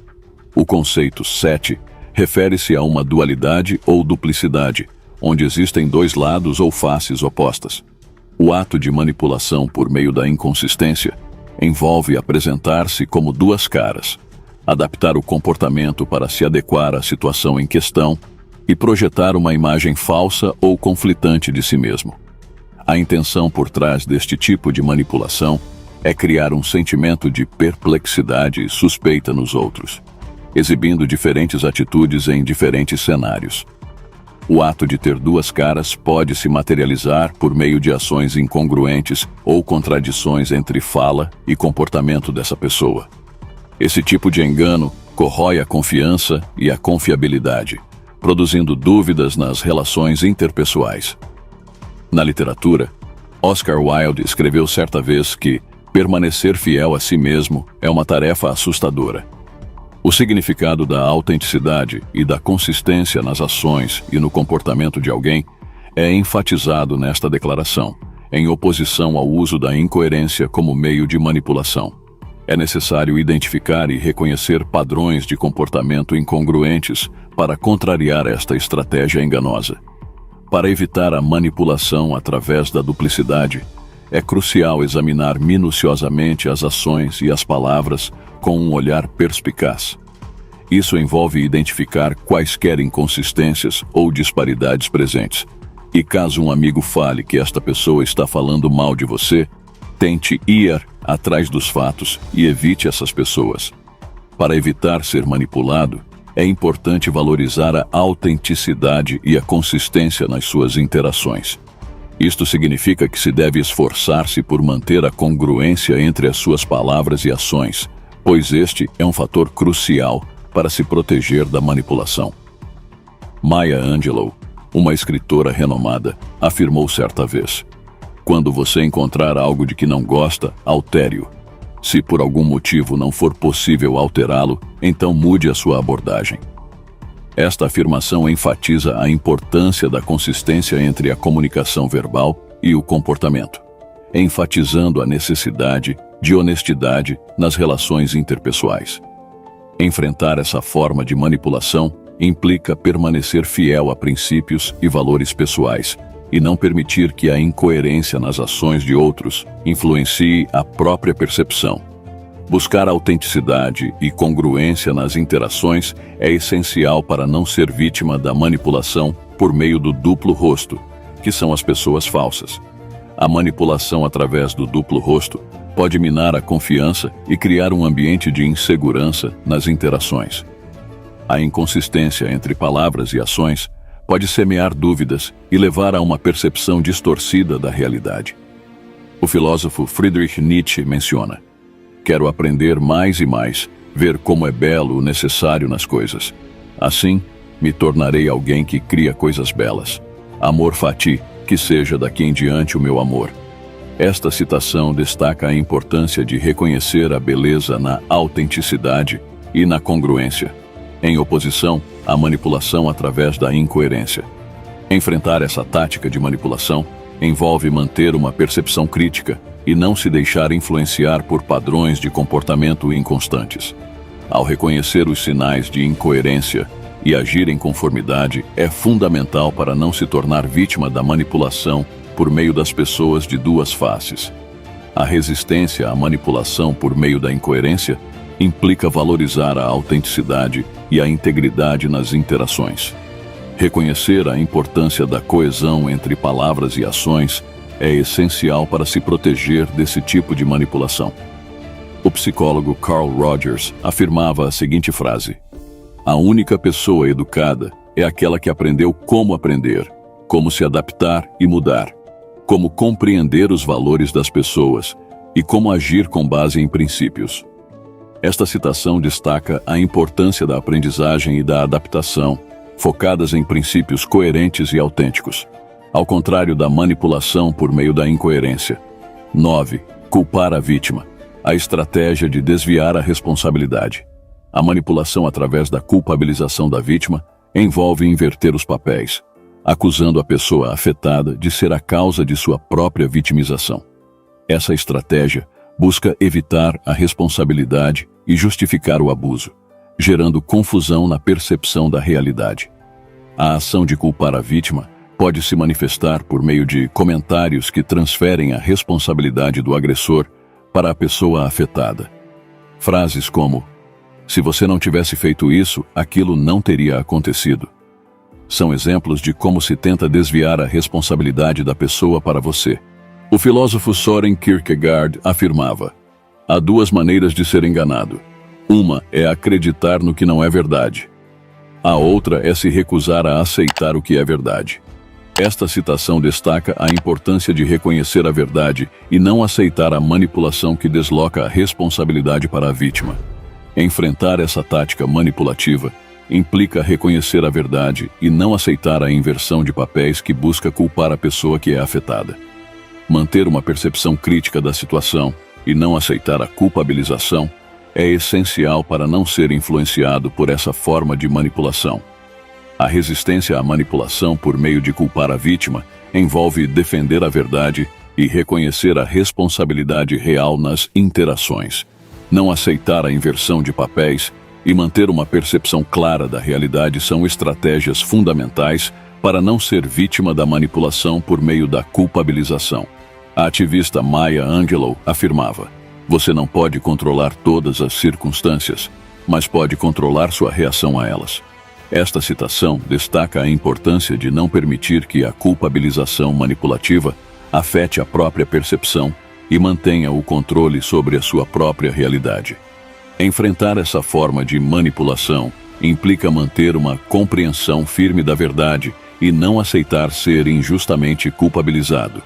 O conceito 7 refere-se a uma dualidade ou duplicidade, onde existem dois lados ou faces opostas. O ato de manipulação por meio da inconsistência envolve apresentar-se como duas caras, adaptar o comportamento para se adequar à situação em questão e projetar uma imagem falsa ou conflitante de si mesmo. A intenção por trás deste tipo de manipulação é criar um sentimento de perplexidade e suspeita nos outros, exibindo diferentes atitudes em diferentes cenários. O ato de ter duas caras pode se materializar por meio de ações incongruentes ou contradições entre fala e comportamento dessa pessoa. Esse tipo de engano corrói a confiança e a confiabilidade, produzindo dúvidas nas relações interpessoais. Na literatura, Oscar Wilde escreveu certa vez que permanecer fiel a si mesmo é uma tarefa assustadora. O significado da autenticidade e da consistência nas ações e no comportamento de alguém é enfatizado nesta declaração, em oposição ao uso da incoerência como meio de manipulação. É necessário identificar e reconhecer padrões de comportamento incongruentes para contrariar esta estratégia enganosa. Para evitar a manipulação através da duplicidade, é crucial examinar minuciosamente as ações e as palavras com um olhar perspicaz. Isso envolve identificar quaisquer inconsistências ou disparidades presentes. E caso um amigo fale que esta pessoa está falando mal de você, tente ir atrás dos fatos e evite essas pessoas. Para evitar ser manipulado, é importante valorizar a autenticidade e a consistência nas suas interações. Isto significa que se deve esforçar-se por manter a congruência entre as suas palavras e ações, pois este é um fator crucial para se proteger da manipulação. Maya Angelou, uma escritora renomada, afirmou certa vez: "Quando você encontrar algo de que não gosta, altere-o. Se por algum motivo não for possível alterá-lo, então mude a sua abordagem." Esta afirmação enfatiza a importância da consistência entre a comunicação verbal e o comportamento, enfatizando a necessidade de honestidade nas relações interpessoais. Enfrentar essa forma de manipulação implica permanecer fiel a princípios e valores pessoais e não permitir que a incoerência nas ações de outros influencie a própria percepção. Buscar autenticidade e congruência nas interações é essencial para não ser vítima da manipulação por meio do duplo rosto, que são as pessoas falsas. A manipulação através do duplo rosto pode minar a confiança e criar um ambiente de insegurança nas interações. A inconsistência entre palavras e ações pode semear dúvidas e levar a uma percepção distorcida da realidade. O filósofo Friedrich Nietzsche menciona: "Quero aprender mais e mais, ver como é belo o necessário nas coisas. Assim, me tornarei alguém que cria coisas belas. Amor fati, que seja daqui em diante o meu amor." Esta citação destaca a importância de reconhecer a beleza na autenticidade e na congruência, em oposição à manipulação através da incoerência. Enfrentar essa tática de manipulação envolve manter uma percepção crítica e não se deixar influenciar por padrões de comportamento inconstantes. Ao reconhecer os sinais de incoerência e agir em conformidade, é fundamental para não se tornar vítima da manipulação por meio das pessoas de duas faces. A resistência à manipulação por meio da incoerência implica valorizar a autenticidade e a integridade nas interações. Reconhecer a importância da coesão entre palavras e ações é essencial para se proteger desse tipo de manipulação. O psicólogo Carl Rogers afirmava a seguinte frase: "A única pessoa educada é aquela que aprendeu como aprender, como se adaptar e mudar, como compreender os valores das pessoas e como agir com base em princípios." Esta citação destaca a importância da aprendizagem e da adaptação, focadas em princípios coerentes e autênticos, ao contrário da manipulação por meio da incoerência. 9. Culpar a vítima. A estratégia de desviar a responsabilidade. A manipulação através da culpabilização da vítima envolve inverter os papéis, acusando a pessoa afetada de ser a causa de sua própria vitimização. Essa estratégia busca evitar a responsabilidade e justificar o abuso, gerando confusão na percepção da realidade. A ação de culpar a vítima pode se manifestar por meio de comentários que transferem a responsabilidade do agressor para a pessoa afetada. Frases como: "Se você não tivesse feito isso, aquilo não teria acontecido", são exemplos de como se tenta desviar a responsabilidade da pessoa para você. O filósofo Søren Kierkegaard afirmava: há duas maneiras de ser enganado. Uma é acreditar no que não é verdade. A outra é se recusar a aceitar o que é verdade. Esta citação destaca a importância de reconhecer a verdade e não aceitar a manipulação que desloca a responsabilidade para a vítima. Enfrentar essa tática manipulativa implica reconhecer a verdade e não aceitar a inversão de papéis que busca culpar a pessoa que é afetada. Manter uma percepção crítica da situação e não aceitar a culpabilização é essencial para não ser influenciado por essa forma de manipulação. A resistência à manipulação por meio de culpar a vítima envolve defender a verdade e reconhecer a responsabilidade real nas interações. Não aceitar a inversão de papéis e manter uma percepção clara da realidade são estratégias fundamentais para não ser vítima da manipulação por meio da culpabilização. A ativista Maya Angelou afirmava: você não pode controlar todas as circunstâncias, mas pode controlar sua reação a elas. Esta citação destaca a importância de não permitir que a culpabilização manipulativa afete a própria percepção e mantenha o controle sobre a sua própria realidade. Enfrentar essa forma de manipulação implica manter uma compreensão firme da verdade e não aceitar ser injustamente culpabilizado.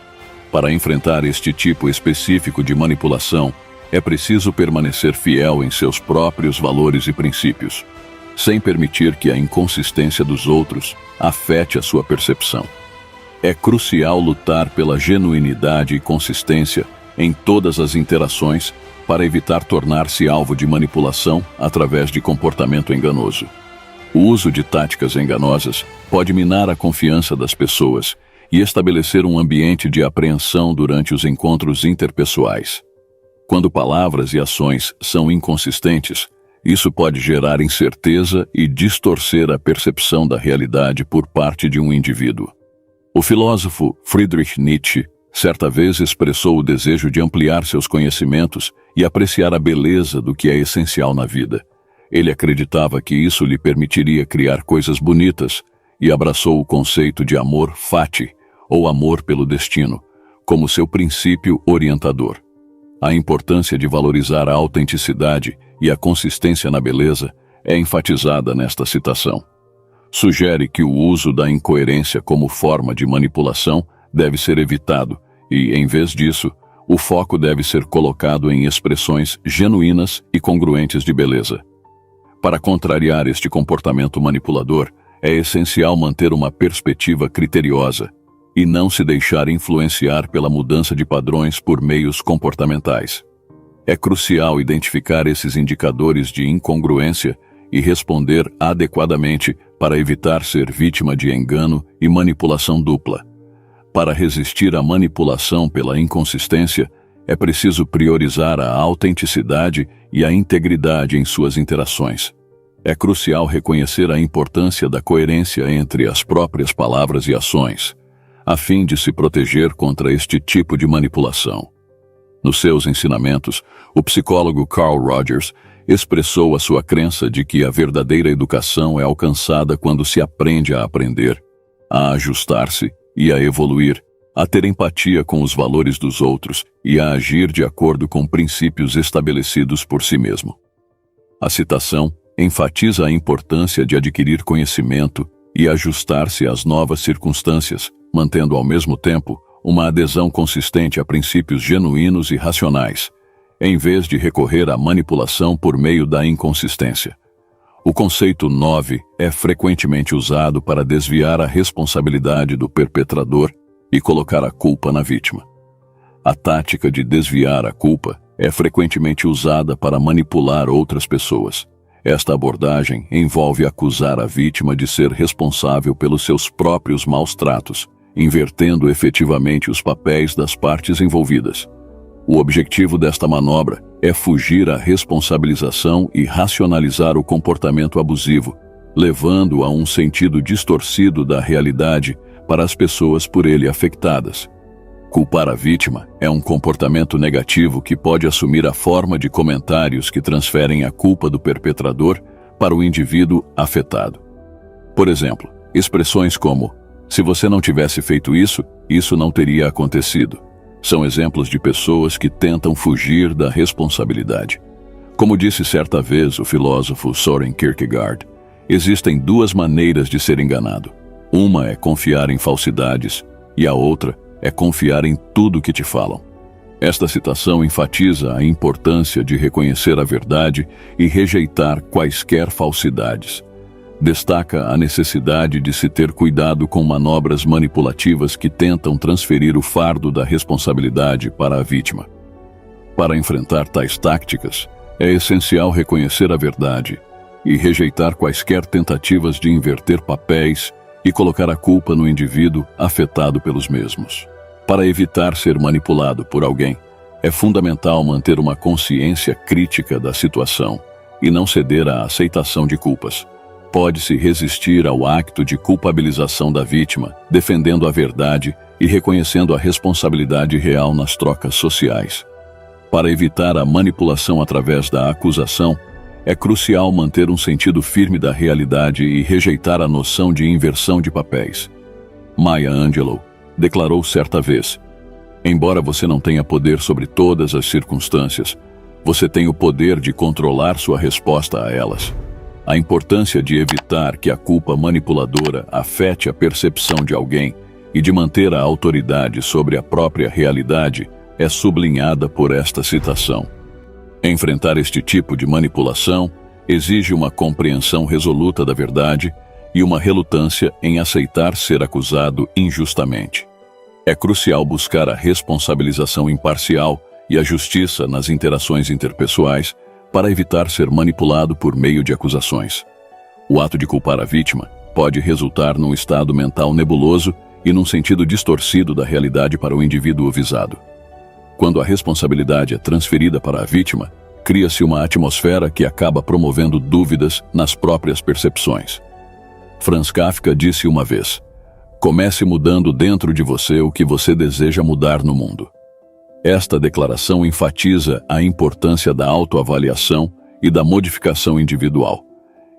Para enfrentar este tipo específico de manipulação, é preciso permanecer fiel em seus próprios valores e princípios, sem permitir que a inconsistência dos outros afete a sua percepção. É crucial lutar pela genuinidade e consistência em todas as interações para evitar tornar-se alvo de manipulação através de comportamento enganoso. O uso de táticas enganosas pode minar a confiança das pessoas e estabelecer um ambiente de apreensão durante os encontros interpessoais. Quando palavras e ações são inconsistentes, isso pode gerar incerteza e distorcer a percepção da realidade por parte de um indivíduo. O filósofo Friedrich Nietzsche certa vez expressou o desejo de ampliar seus conhecimentos e apreciar a beleza do que é essencial na vida. Ele acreditava que isso lhe permitiria criar coisas bonitas e abraçou o conceito de amor fati, ou amor pelo destino, como seu princípio orientador. A importância de valorizar a autenticidade e a consistência na beleza é enfatizada nesta citação. Sugere que o uso da incoerência como forma de manipulação deve ser evitado e, em vez disso, o foco deve ser colocado em expressões genuínas e congruentes de beleza. Para contrariar este comportamento manipulador, é essencial manter uma perspectiva criteriosa e não se deixar influenciar pela mudança de padrões por meios comportamentais. É crucial identificar esses indicadores de incongruência e responder adequadamente para evitar ser vítima de engano e manipulação dupla. Para resistir à manipulação pela inconsistência, é preciso priorizar a autenticidade e a integridade em suas interações. É crucial reconhecer a importância da coerência entre as próprias palavras e ações, a fim de se proteger contra este tipo de manipulação. Nos seus ensinamentos, o psicólogo Carl Rogers expressou a sua crença de que a verdadeira educação é alcançada quando se aprende a aprender, a ajustar-se e a evoluir, a ter empatia com os valores dos outros e a agir de acordo com princípios estabelecidos por si mesmo. A citação enfatiza a importância de adquirir conhecimento e ajustar-se às novas circunstâncias, mantendo ao mesmo tempo uma adesão consistente a princípios genuínos e racionais, em vez de recorrer à manipulação por meio da inconsistência. O conceito 9 é frequentemente usado para desviar a responsabilidade do perpetrador e colocar a culpa na vítima. A tática de desviar a culpa é frequentemente usada para manipular outras pessoas. Esta abordagem envolve acusar a vítima de ser responsável pelos seus próprios maus tratos, invertendo efetivamente os papéis das partes envolvidas. O objetivo desta manobra é fugir à responsabilização e racionalizar o comportamento abusivo, levando a um sentido distorcido da realidade para as pessoas por ele afetadas. Culpar a vítima é um comportamento negativo que pode assumir a forma de comentários que transferem a culpa do perpetrador para o indivíduo afetado. Por exemplo, expressões como: se você não tivesse feito isso, isso não teria acontecido. São exemplos de pessoas que tentam fugir da responsabilidade. Como disse certa vez o filósofo Søren Kierkegaard, existem duas maneiras de ser enganado. Uma é confiar em falsidades e a outra é confiar em tudo que te falam. Esta citação enfatiza a importância de reconhecer a verdade e rejeitar quaisquer falsidades. Destaca a necessidade de se ter cuidado com manobras manipulativas que tentam transferir o fardo da responsabilidade para a vítima. Para enfrentar tais táticas, é essencial reconhecer a verdade e rejeitar quaisquer tentativas de inverter papéis e colocar a culpa no indivíduo afetado pelos mesmos. Para evitar ser manipulado por alguém, é fundamental manter uma consciência crítica da situação e não ceder à aceitação de culpas. Pode-se resistir ao acto de culpabilização da vítima, defendendo a verdade e reconhecendo a responsabilidade real nas trocas sociais. Para evitar a manipulação através da acusação, é crucial manter um sentido firme da realidade e rejeitar a noção de inversão de papéis. Maya Angelou declarou certa vez: embora você não tenha poder sobre todas as circunstâncias, você tem o poder de controlar sua resposta a elas. A importância de evitar que a culpa manipuladora afete a percepção de alguém e de manter a autoridade sobre a própria realidade é sublinhada por esta citação. Enfrentar este tipo de manipulação exige uma compreensão resoluta da verdade e uma relutância em aceitar ser acusado injustamente. É crucial buscar a responsabilização imparcial e a justiça nas interações interpessoais para evitar ser manipulado por meio de acusações. O ato de culpar a vítima pode resultar num estado mental nebuloso e num sentido distorcido da realidade para o indivíduo visado. Quando a responsabilidade é transferida para a vítima, cria-se uma atmosfera que acaba promovendo dúvidas nas próprias percepções. Franz Kafka disse uma vez: comece mudando dentro de você o que você deseja mudar no mundo. Esta declaração enfatiza a importância da autoavaliação e da modificação individual,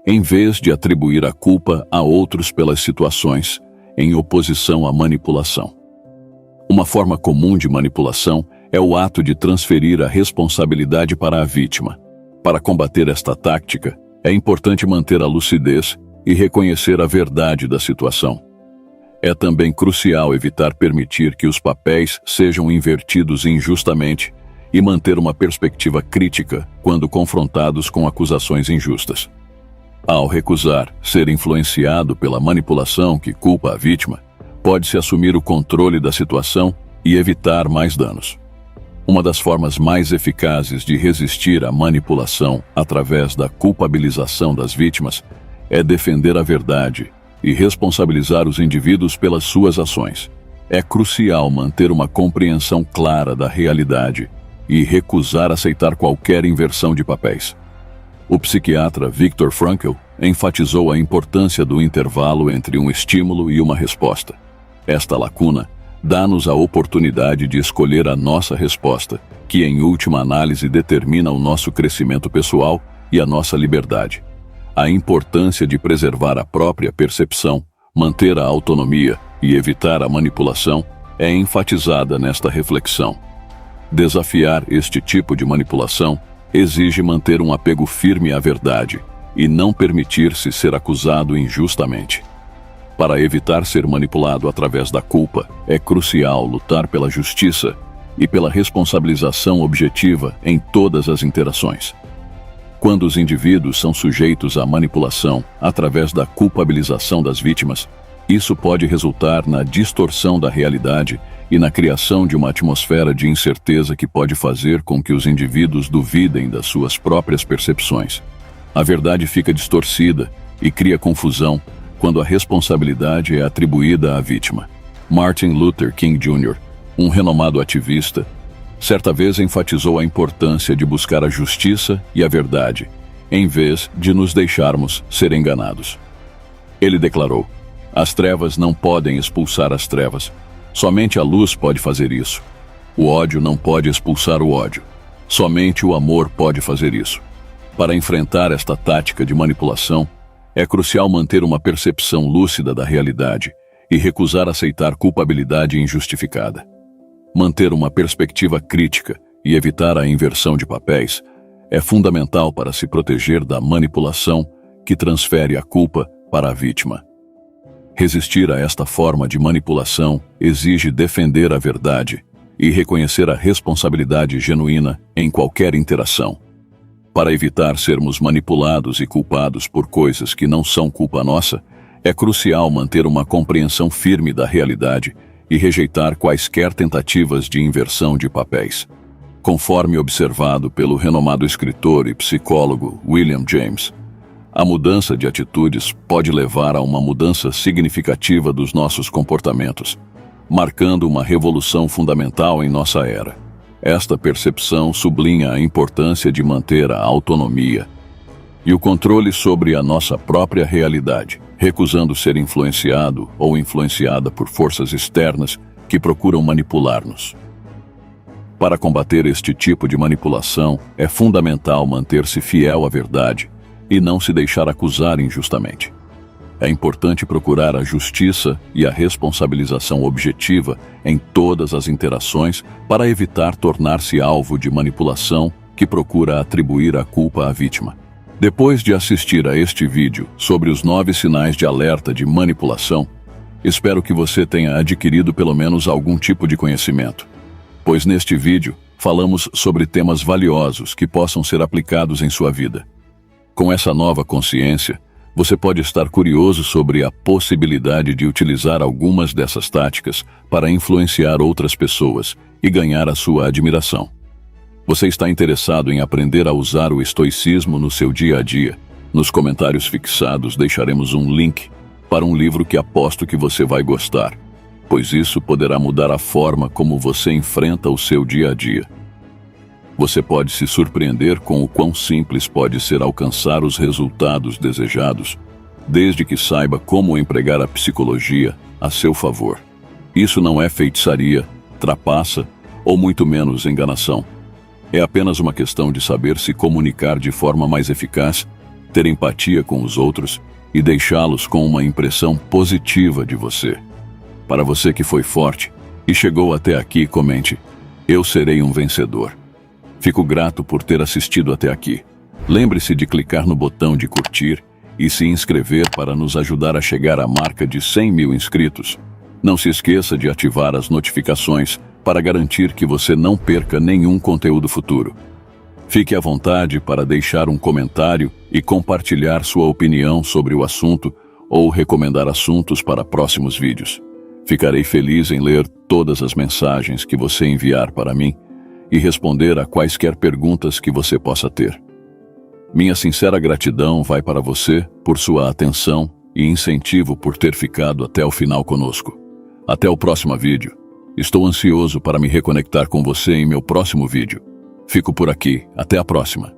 em vez de atribuir a culpa a outros pelas situações, em oposição à manipulação. Uma forma comum de manipulação é o ato de transferir a responsabilidade para a vítima. Para combater esta tática, é importante manter a lucidez e reconhecer a verdade da situação. É também crucial evitar permitir que os papéis sejam invertidos injustamente e manter uma perspectiva crítica quando confrontados com acusações injustas. Ao recusar ser influenciado pela manipulação que culpa a vítima, pode-se assumir o controle da situação e evitar mais danos. Uma das formas mais eficazes de resistir à manipulação através da culpabilização das vítimas é defender a verdade e responsabilizar os indivíduos pelas suas ações. É crucial manter uma compreensão clara da realidade e recusar aceitar qualquer inversão de papéis. O psiquiatra Viktor Frankl enfatizou a importância do intervalo entre um estímulo e uma resposta. Esta lacuna dá-nos a oportunidade de escolher a nossa resposta, que em última análise determina o nosso crescimento pessoal e a nossa liberdade. A importância de preservar a própria percepção, manter a autonomia e evitar a manipulação é enfatizada nesta reflexão. Desafiar este tipo de manipulação exige manter um apego firme à verdade e não permitir-se ser acusado injustamente. Para evitar ser manipulado através da culpa, é crucial lutar pela justiça e pela responsabilização objetiva em todas as interações. Quando os indivíduos são sujeitos à manipulação através da culpabilização das vítimas, isso pode resultar na distorção da realidade e na criação de uma atmosfera de incerteza que pode fazer com que os indivíduos duvidem das suas próprias percepções. A verdade fica distorcida e cria confusão quando a responsabilidade é atribuída à vítima. Martin Luther King Jr., um renomado ativista, certa vez enfatizou a importância de buscar a justiça e a verdade, em vez de nos deixarmos ser enganados. Ele declarou: as trevas não podem expulsar as trevas. Somente a luz pode fazer isso. O ódio não pode expulsar o ódio. Somente o amor pode fazer isso. Para enfrentar esta tática de manipulação, é crucial manter uma percepção lúcida da realidade e recusar aceitar culpabilidade injustificada. Manter uma perspectiva crítica e evitar a inversão de papéis é fundamental para se proteger da manipulação que transfere a culpa para a vítima. Resistir a esta forma de manipulação exige defender a verdade e reconhecer a responsabilidade genuína em qualquer interação. Para evitar sermos manipulados e culpados por coisas que não são culpa nossa, é crucial manter uma compreensão firme da realidade e rejeitar quaisquer tentativas de inversão de papéis. Conforme observado pelo renomado escritor e psicólogo William James, a mudança de atitudes pode levar a uma mudança significativa dos nossos comportamentos, marcando uma revolução fundamental em nossa era. Esta percepção sublinha a importância de manter a autonomia e o controle sobre a nossa própria realidade, recusando ser influenciado ou influenciada por forças externas que procuram manipular-nos. Para combater este tipo de manipulação, é fundamental manter-se fiel à verdade e não se deixar acusar injustamente. É importante procurar a justiça e a responsabilização objetiva em todas as interações para evitar tornar-se alvo de manipulação que procura atribuir a culpa à vítima. Depois de assistir a este vídeo sobre os 9 sinais de alerta de manipulação, espero que você tenha adquirido pelo menos algum tipo de conhecimento, pois neste vídeo falamos sobre temas valiosos que possam ser aplicados em sua vida. Com essa nova consciência, você pode estar curioso sobre a possibilidade de utilizar algumas dessas táticas para influenciar outras pessoas e ganhar a sua admiração. Você está interessado em aprender a usar o estoicismo no seu dia a dia? Nos comentários fixados deixaremos um link para um livro que aposto que você vai gostar, pois isso poderá mudar a forma como você enfrenta o seu dia a dia. Você pode se surpreender com o quão simples pode ser alcançar os resultados desejados, desde que saiba como empregar a psicologia a seu favor. Isso não é feitiçaria, trapaça ou muito menos enganação. É apenas uma questão de saber se comunicar de forma mais eficaz, ter empatia com os outros e deixá-los com uma impressão positiva de você. Para você que foi forte e chegou até aqui, comente: "Eu serei um vencedor". Fico grato por ter assistido até aqui. Lembre-se de clicar no botão de curtir e se inscrever para nos ajudar a chegar à marca de 100 mil inscritos. Não se esqueça de ativar as notificações para garantir que você não perca nenhum conteúdo futuro. Fique à vontade para deixar um comentário e compartilhar sua opinião sobre o assunto ou recomendar assuntos para próximos vídeos. Ficarei feliz em ler todas as mensagens que você enviar para mim e responder a quaisquer perguntas que você possa ter. Minha sincera gratidão vai para você por sua atenção e incentivo por ter ficado até o final conosco. Até o próximo vídeo. Estou ansioso para me reconectar com você em meu próximo vídeo. Fico por aqui. Até a próxima.